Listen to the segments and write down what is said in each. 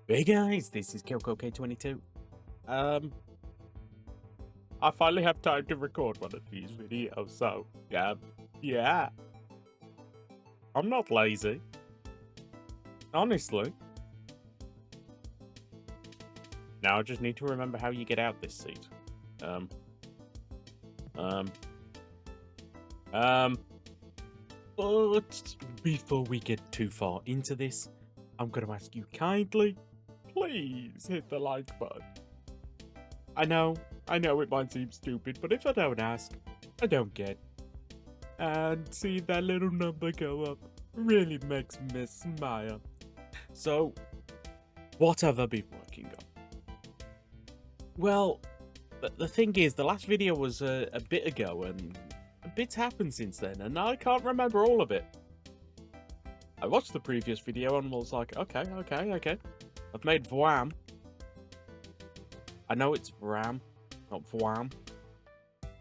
Hey guys, this is Kelco K22. Um, I finally have time to record one of these videos, so yeah, I'm not lazy, honestly. Now I just need to remember how you get out this seat. Um, um, but before we get too far into this, I'm gonna ask you kindly, please hit the like button. I know it might seem stupid, but if I don't ask, I don't get. And see that little number go up really makes me smile. So, what have I been working on? Well, the thing is, the last video was a bit ago, and a bit's happened since then, and I can't remember all of it. I watched the previous video and was like, okay. I've made Vwam. I know it's Vram, not Vwam.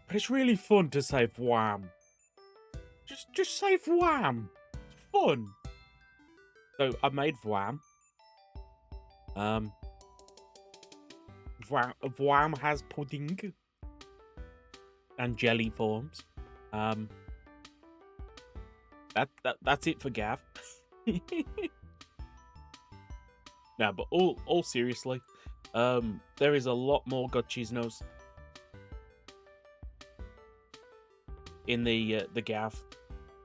But it's really fun to say Vwam. Just say Vwam. It's fun. So I made Vwam. Vwam has pudding and jelly forms. That's it for Gav. Now, but all seriously, there is a lot more God Cheese Nose in the Gav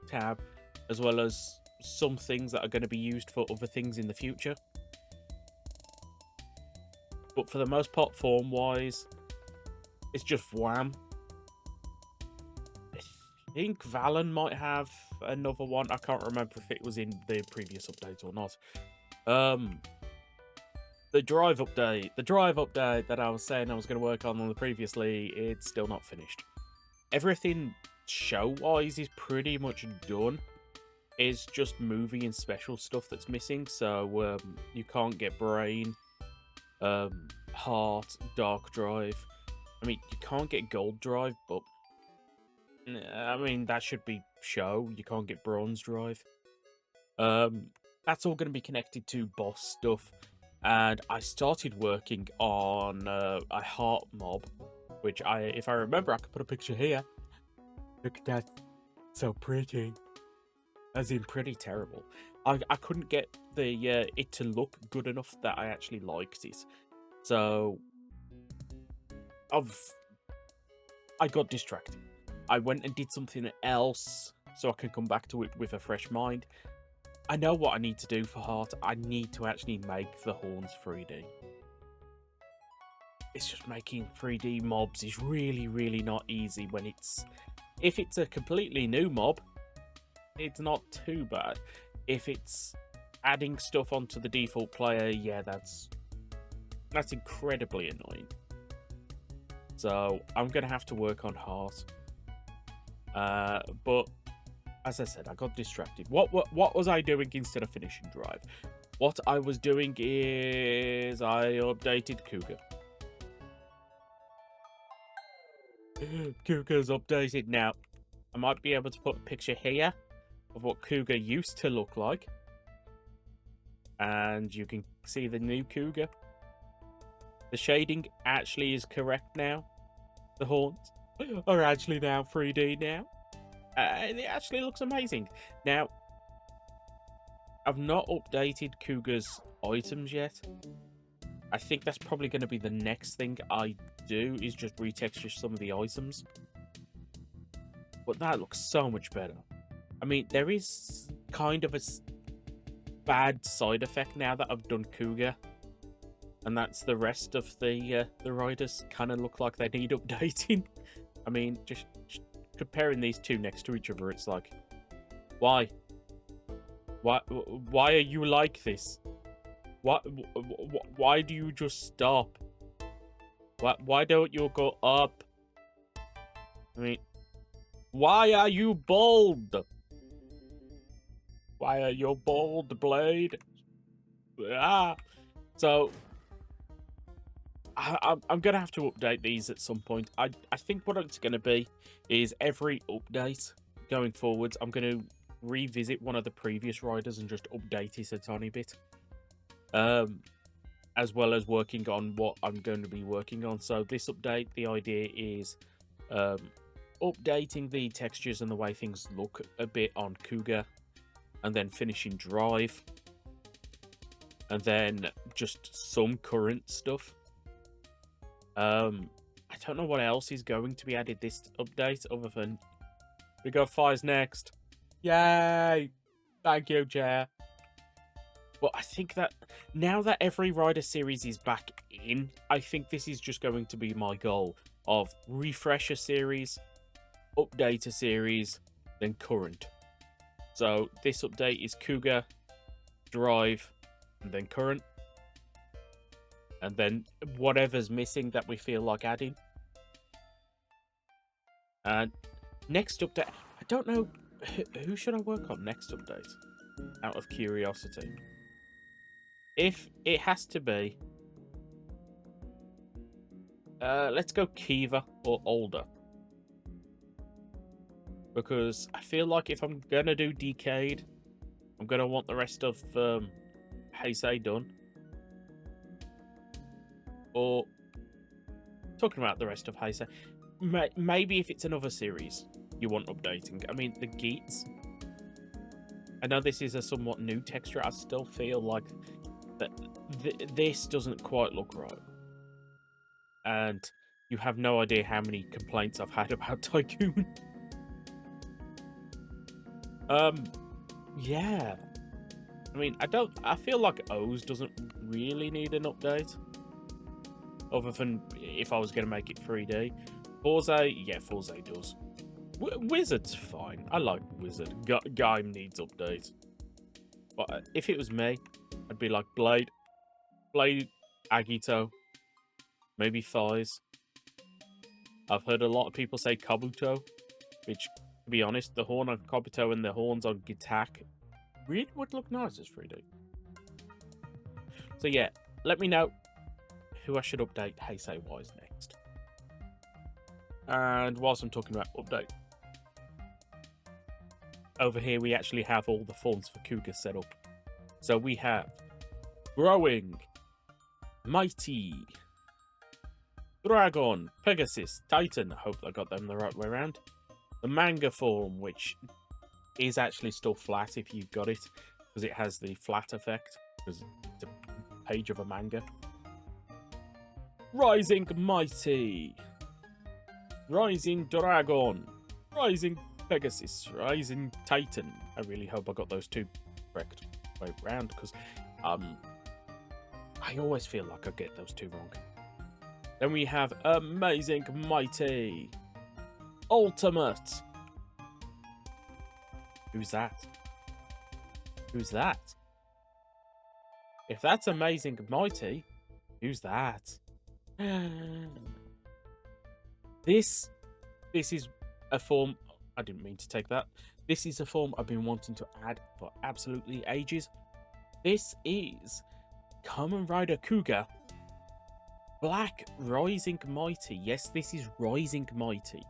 tab, as well as some things that are going to be used for other things in the future. But for the most part, form-wise, it's just Vwam. I think Valen might have another one. I can't remember if it was in the previous update or not. The drive update that I was saying I was going to work on the previously, it's still not finished. Everything show-wise is pretty much done. It's just movie and special stuff that's missing. So you can't get brain, heart, dark drive. I mean, you can't get gold drive, but I mean that should be show. You can't get bronze drive. That's all going to be connected to boss stuff. And I started working on a heart mob, which if I remember, I could put a picture here. Look at that, so pretty. As in, pretty terrible. I couldn't get the it to look good enough that I actually liked it. So I got distracted. I went and did something else so I could come back to it with a fresh mind. I know what I need to do for Heart. I need to actually make the horns 3D. It's just making 3D mobs is really not easy when if it's a completely new mob, it's not too bad. If it's adding stuff onto the default player, yeah, that's incredibly annoying. So I'm gonna have to work on Heart. But as I said, I got distracted. What was I doing instead of finishing Drive? What I was doing is I updated Cougar. Cougar's updated now. I might be able to put a picture here of what Cougar used to look like. And you can see the new Cougar. The shading actually is correct now. The horns are actually now 3D now. And it actually looks amazing. Now, I've not updated Cougar's items yet. I think that's probably going to be the next thing I do, is just retexture some of the items. But that looks so much better. I mean, there is kind of a bad side effect now that I've done Cougar. And that's the rest of the riders kind of look like they need updating. I mean, just comparing these two next to each other, it's like, why are you like this? Why do you just stop? Why don't you go up? I mean, why are you bald? Why are you bald, Blade? So I'm gonna have to update these at some point. I think what it's gonna be is every update going forwards, I'm gonna revisit one of the previous riders and just update it a tiny bit. as well as working on what I'm going to be working on. So this update, the idea is um, updating the textures and the way things look a bit on Cougar, and then finishing Drive, and then just some current stuff. I don't know what else is going to be added this update other than we got Fire's next. Yay! Thank you, Chair. But I think that now that every Rider series is back in, I think this is just going to be my goal of refresh a series, update a series, then current. So this update is Cougar, Drive, and then current. And then whatever's missing that we feel like adding. And next update, I don't know, who should I work on next update? Out of curiosity. If it has to be, let's go Kiva or Older. Because I feel like if I'm going to do Decade, I'm going to want the rest of Heisei done. Or, talking about the rest of Heisei, maybe if it's another series you want updating. I mean, the Geats. I know this is a somewhat new texture. I still feel like that this doesn't quite look right. And you have no idea how many complaints I've had about Tycoon. Yeah. I mean, I feel like O's doesn't really need an update. Other than if I was going to make it 3D. Forza, yeah, Forza does. Wizard's fine. I like Wizard. Game needs updates. But if it was me, I'd be like Blade, Agito, maybe Thighs. I've heard a lot of people say Kabuto, which, to be honest, the horn on Kabuto and the horns on Gitak really would look nice as 3D. So yeah, let me know who I should update Heisei-wise next. And whilst I'm talking about update, over here we actually have all the forms for Cougar set up. So we have Growing, Mighty, Dragon, Pegasus, Titan. I hope I got them the right way around. The manga form, which is actually still flat if you've got it, because it has the flat effect, because it's a page of a manga. Rising Mighty, Rising Dragon, Rising Pegasus, Rising Titan. I really hope I got those two correct way round, because I always feel like I get those two wrong. Then we have Amazing Mighty, Ultimate. Who's that? Who's that? If that's Amazing Mighty, who's that? This is a form. I didn't mean to take that. This is a form I've been wanting to add for absolutely ages. This is Kamen Rider Cougar Black Rising Mighty. Yes, this is Rising Mighty.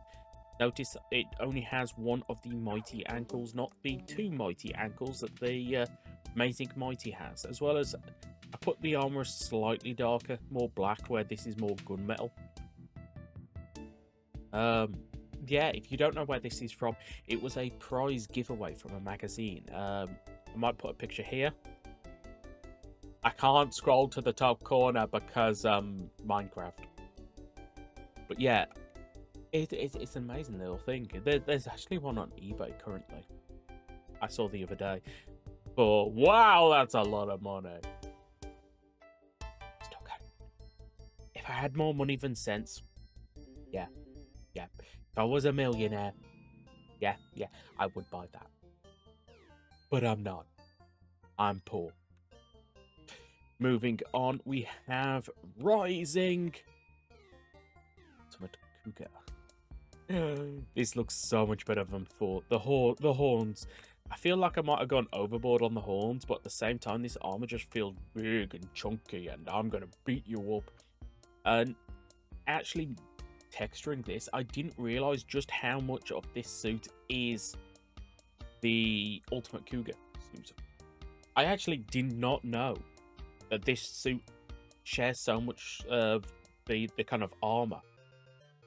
Notice it only has one of the mighty ankles, not the two mighty ankles that the Amazing Mighty has. As well as I put the armor slightly darker, more black, where this is more gunmetal. Yeah, if you don't know where this is from, it was a prize giveaway from a magazine. I might put a picture here. I can't scroll to the top corner because Minecraft. But yeah, it's an amazing little thing. There's actually one on eBay currently. I saw the other day. But wow, that's a lot of money. Still good. If I had more money than sense, yeah. If I was a millionaire, yeah, I would buy that. But I'm not. I'm poor. Moving on, we have Rising Ultimate Cougar. This looks so much better than before. The horns. I feel like I might have gone overboard on the horns, but at the same time, this armor just feels big and chunky, and I'm gonna beat you up. And actually, texturing this, I didn't realize just how much of this suit is the Ultimate Cougar suit. I actually did not know that this suit shares so much of the kind of armor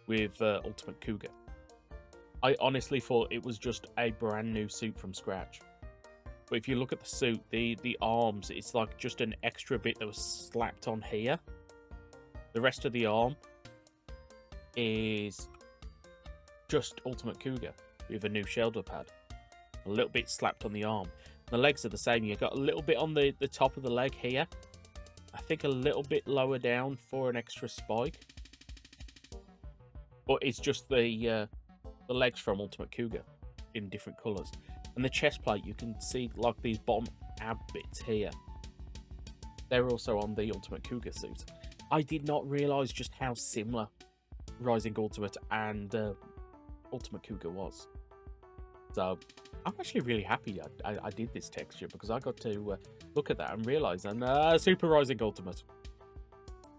with Ultimate Cougar. I honestly thought it was just a brand new suit from scratch. But if you look at the suit, the arms, it's like just an extra bit that was slapped on here. The rest of the arm is just Ultimate Cougar with a new shoulder pad. A little bit slapped on the arm. The legs are the same. You've got a little bit on the top of the leg here. I think a little bit lower down for an extra spike. But it's just the legs from Ultimate Cougar in different colours. And the chest plate, you can see like these bottom ab bits here. They're also on the Ultimate Cougar suit. I did not realise just how similar Rising Ultimate and Ultimate Cougar was. So I'm actually really happy I did this texture, because I got to look at that and realise, and Super Rising Ultimate.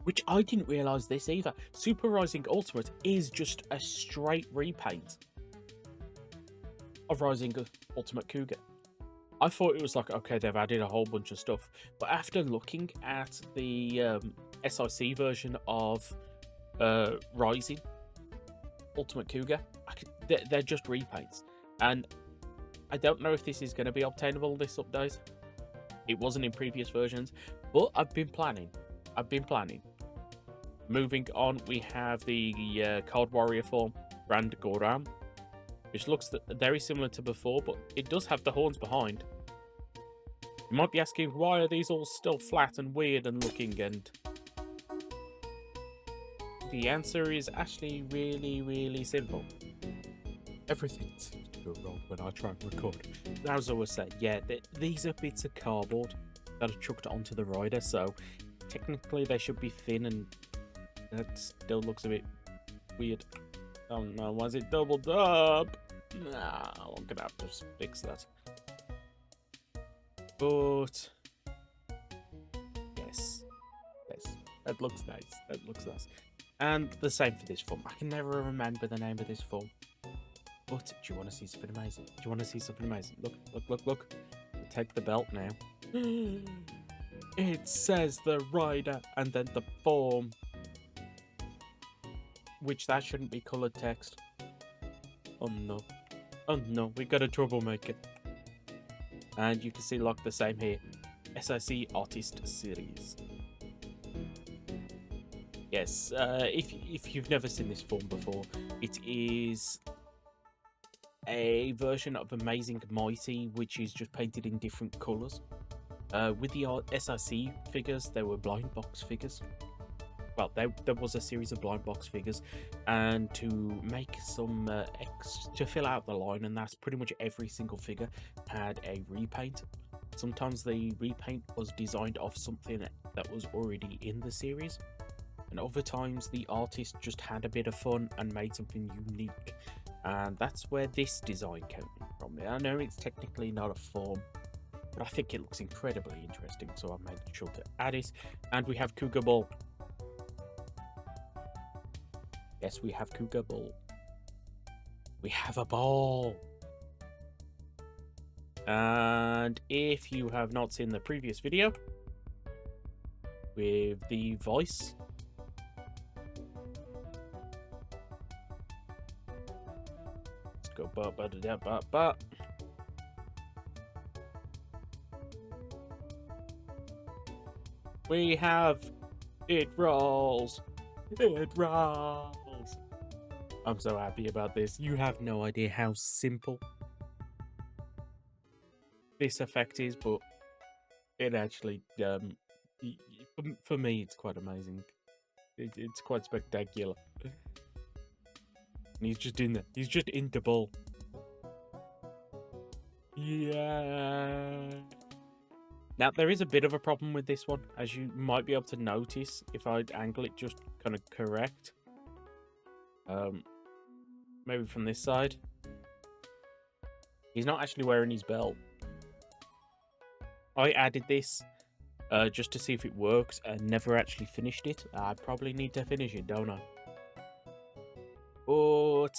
Which I didn't realise this either. Super Rising Ultimate is just a straight repaint of Rising Ultimate Cougar. I thought it was like, okay, they've added a whole bunch of stuff. But after looking at the SIC version of Rising Ultimate Cougar, they're just repaints. And I don't know if this is going to be obtainable this update. It wasn't in previous versions, but I've been planning. Moving on, we have the Cold Warrior form, Brand Goram, which looks very similar to before, but it does have the horns behind. You might be asking, why are these all still flat and weird and looking? And the answer is actually really, really simple. Everything seems to go wrong when I try and record. As I was saying, yeah, these are bits of cardboard that are chucked onto the rider, so technically they should be thin, and that still looks a bit weird. Oh no, why is it doubled up? Nah, I'm gonna have to fix that. But yes, that looks nice. And the same for this form. I can never remember the name of this form. But do you want to see something amazing? Look. Take the belt now. It says the rider and then the form. Which that shouldn't be coloured text. Oh no, we got a troublemaker. And you can see like the same here. SIC Artist Series. Yes, if you've never seen this form before, it is a version of Amazing Mighty, which is just painted in different colours. With the SIC figures, there were blind box figures. Well, there was a series of blind box figures, and to make some to fill out the line, and that's pretty much every single figure had a repaint. Sometimes the repaint was designed off something that was already in the series, and other times the artist just had a bit of fun and made something unique. And that's where this design came from. I know it's technically not a form, but I think it looks incredibly interesting, so I made sure to add it. And we have Cougar Ball. Yes, we have Cougar Ball. We have a ball. And if you have not seen the previous video with the voice, let's go ba. We have it rolls. It rolls. I'm so happy about this. You have no idea how simple this effect is, but it actually, for me, it's quite amazing. It's quite spectacular. And he's just in there. He's just in the ball. Yeah. Now, there is a bit of a problem with this one, as you might be able to notice if I angle it just kind of correct. Maybe from this side. He's not actually wearing his belt. I added this just to see if it works and never actually finished it. I probably need to finish it, don't I? But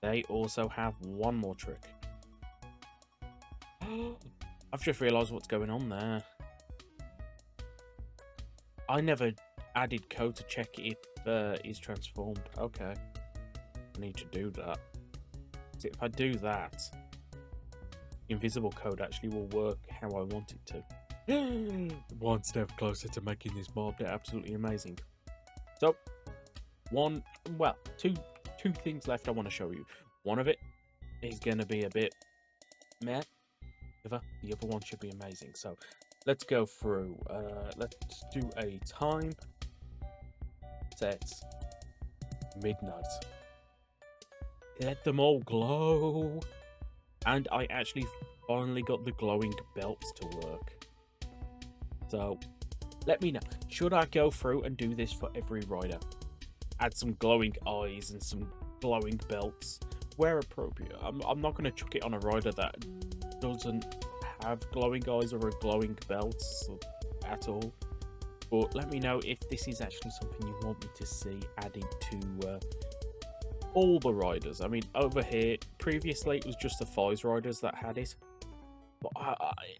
they also have one more trick. I've just realised what's going on there. I never added code to check if he's transformed. Okay. I need to do that. So if I do that, invisible code actually will work how I want it to. One step closer to making this mod absolutely amazing. So, two things left I want to show you. One of it is going to be a bit meh. The other one should be amazing. So, let's go through. Let's do a time set midnight. Let them all glow. And I actually finally got the glowing belts to work. So, let me know. Should I go through and do this for every rider? Add some glowing eyes and some glowing belts where appropriate. I'm not going to chuck it on a rider that doesn't have glowing eyes or a glowing belt at all. But let me know if this is actually something you want me to see added to all the riders. I mean, over here, previously it was just the Fives riders that had it. But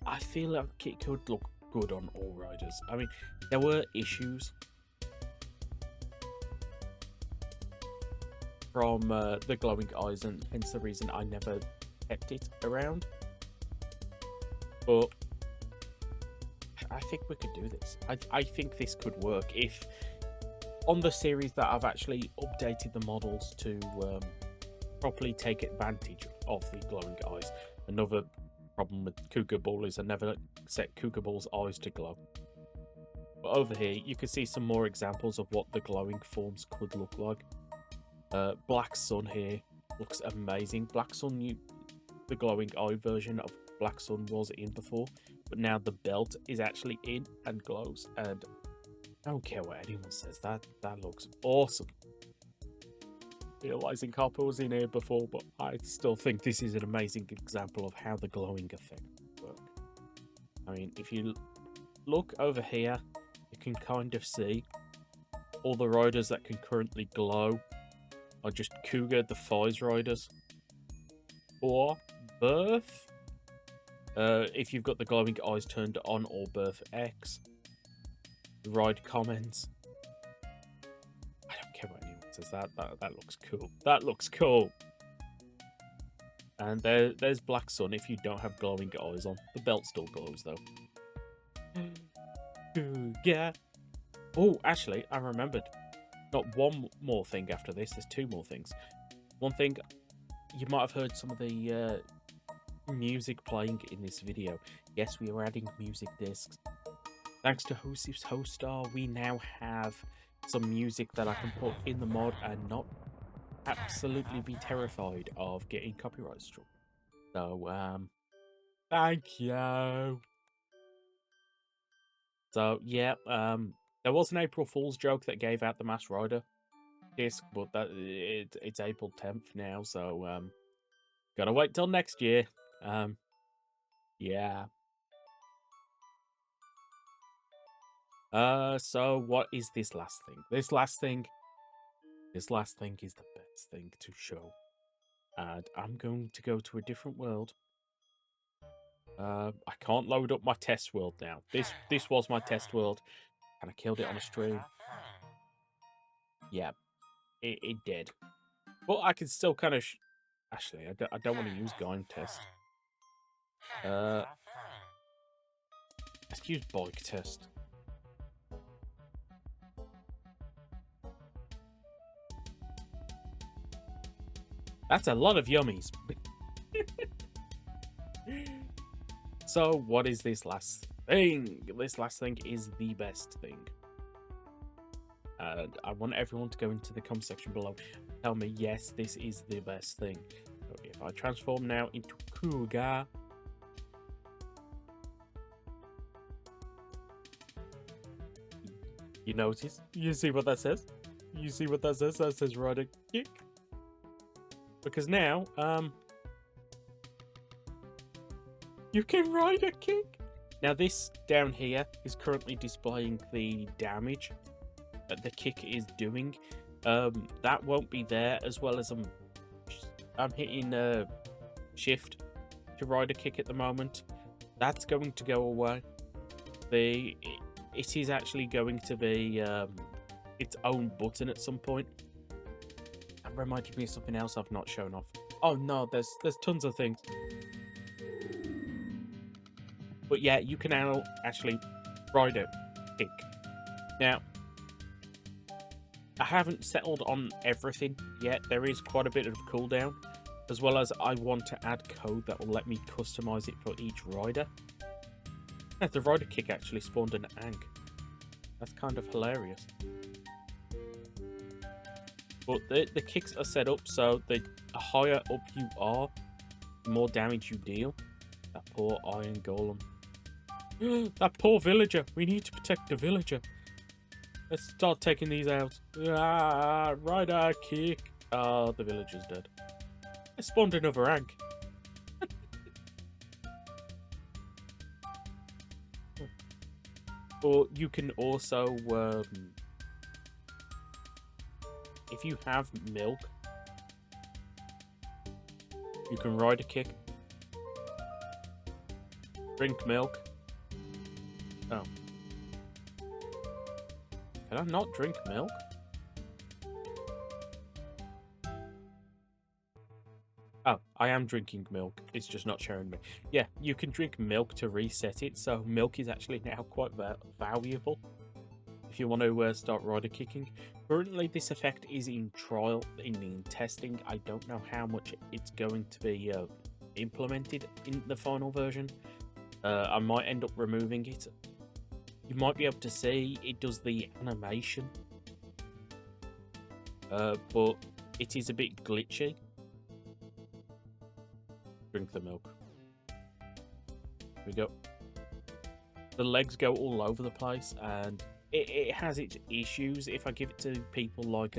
I feel like it could look good on all riders. I mean, there were issues from the glowing eyes, and hence the reason I never kept it around. But I think we could do this. I think this could work if on the series that I've actually updated the models to properly take advantage of the glowing eyes. Another problem with Cougar Ball is I never set Cougar Ball's eyes to glow. But over here, you can see some more examples of what the glowing forms could look like. Black Sun here looks amazing. Black Sun, the glowing eye version of Black Sun was in before, but now the belt is actually in and glows, and I don't care what anyone says, that looks awesome. Realizing Copper was in here before, but I still think this is an amazing example of how the glowing effect works. I mean, if you look over here, you can kind of see all the riders that can currently glow are just Cougar, the Fives riders, or Birth. If you've got the glowing eyes turned on, or Birth X. Ride comments. I don't care what anyone says. That looks cool. That looks cool. And there's Black Sun if you don't have glowing eyes on. The belt still glows though. Yeah. Oh, actually, I remembered. Not one more thing after this. There's two more things. One thing, you might have heard some of the music playing in this video. Yes, we are adding music discs. Thanks to Hosif's Hostar, we now have some music that I can put in the mod and not absolutely be terrified of getting copyright struck. So, thank you. So, yeah, there was an April Fool's joke that gave out the Masked Rider disc, but it's April 10th now, so, gotta wait till next year. Yeah. So what is this last thing? This last thing is the best thing to show. And I'm going to go to a different world. I can't load up my test world now. This was my test world, and I killed it on a stream. Yeah, it did. But I can still kind of... Actually, I don't want to use Game Test. Let's use Bike Test. That's a lot of yummies. So, what is this last thing? This last thing is the best thing. And I want everyone to go into the comment section below. Tell me, yes, this is the best thing. So if I transform now into Cougar. You notice? You see what that says? You see what that says? That says ride a kick. Because now, you can ride a kick. Now this down here is currently displaying the damage that the kick is doing. That won't be there, as well as I'm hitting shift to ride a kick at the moment. That's going to go away. it is actually going to be its own button at some point. That reminded me of something else I've not shown off. Oh no, there's tons of things. But yeah, you can now actually ride a kick. Now, I haven't settled on everything yet. There is quite a bit of cooldown, as well as I want to add code that will let me customize it for each rider. Yeah, the rider kick actually spawned an Ank. That's kind of hilarious. But the kicks are set up so the higher up you are, the more damage you deal. That poor iron golem. That poor villager. We need to protect the villager. Let's start taking these out. Ah, rider kick. Oh, the villager's dead. I spawned another rank. Or you can also, if you have milk, you can ride a kick. Drink milk. Oh. Can I not drink milk? Oh, I am drinking milk. It's just not showing me. Yeah, you can drink milk to reset it. So milk is actually now quite valuable if you want to start rider kicking. Currently, this effect is in trial, in testing. I don't know how much it's going to be implemented in the final version. I might end up removing it. You might be able to see it does the animation, but it is a bit glitchy. Drink the milk. Here we go. The legs go all over the place, and it has its issues. If I give it to people like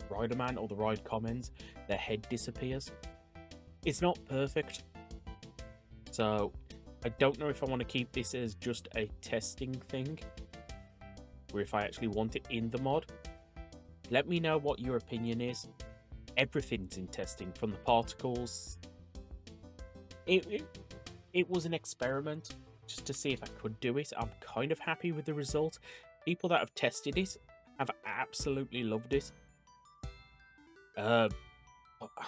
Riderman or the Ride Comments, their head disappears. It's not perfect, so I don't know if I want to keep this as just a testing thing, or if I actually want it in the mod. Let me know what your opinion is. Everything's in testing, from the particles. It was an experiment just to see if I could do it. I'm kind of happy with the result. People that have tested it have absolutely loved it. I'm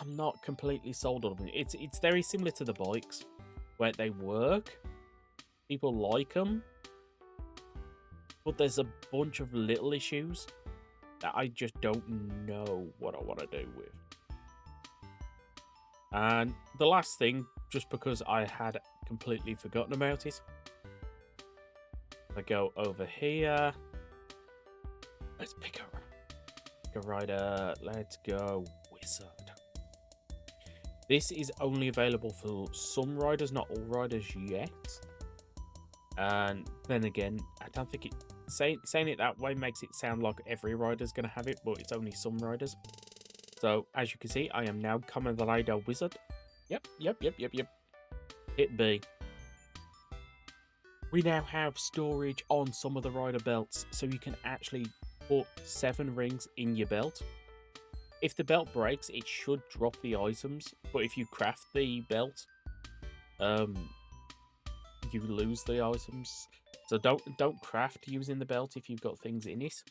not completely sold on it. It's very similar to the bikes, where they work. People like them, but there's a bunch of little issues that I just don't know what I want to do with. And the last thing, just because I had completely forgotten about it, I go over here. Let's pick a rider. Let's go wizard. This is only available for some riders, not all riders yet. And then again, I don't think saying it that way makes it sound like every rider's going to have it, but it's only some riders. So, as you can see, I am now Kamen the Rider Wizard. Yep. Hit B. We now have storage on some of the rider belts, so you can actually put 7 rings in your belt. If the belt breaks, it should drop the items, but if you craft the belt, you lose the items. So don't craft using the belt if you've got things in it.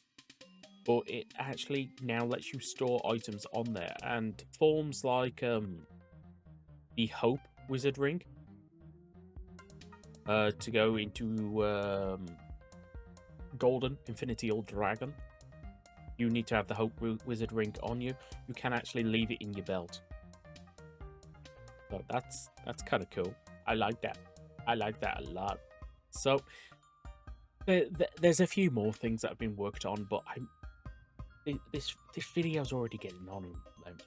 But it actually now lets you store items on there, and forms like the Hope Wizard Ring to go into Golden Infinity or Dragon. You need to have the Hope Wizard Ring on you. You can actually leave it in your belt. So that's kind of cool. I like that. I like that a lot. So there's a few more things that have been worked on, but this video's already getting on, and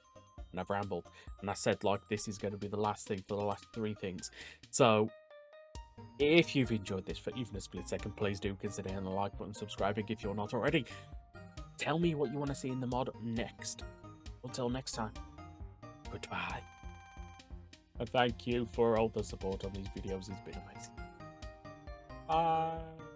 I've rambled, and I said like this is going to be the last thing for the last 3 things. So if you've enjoyed this for even a split second, please do consider hitting the like button, subscribing if you're not already. Tell me what you want to see in the mod next. Until next time, goodbye. And thank you for all the support on these videos. It's been amazing. Bye.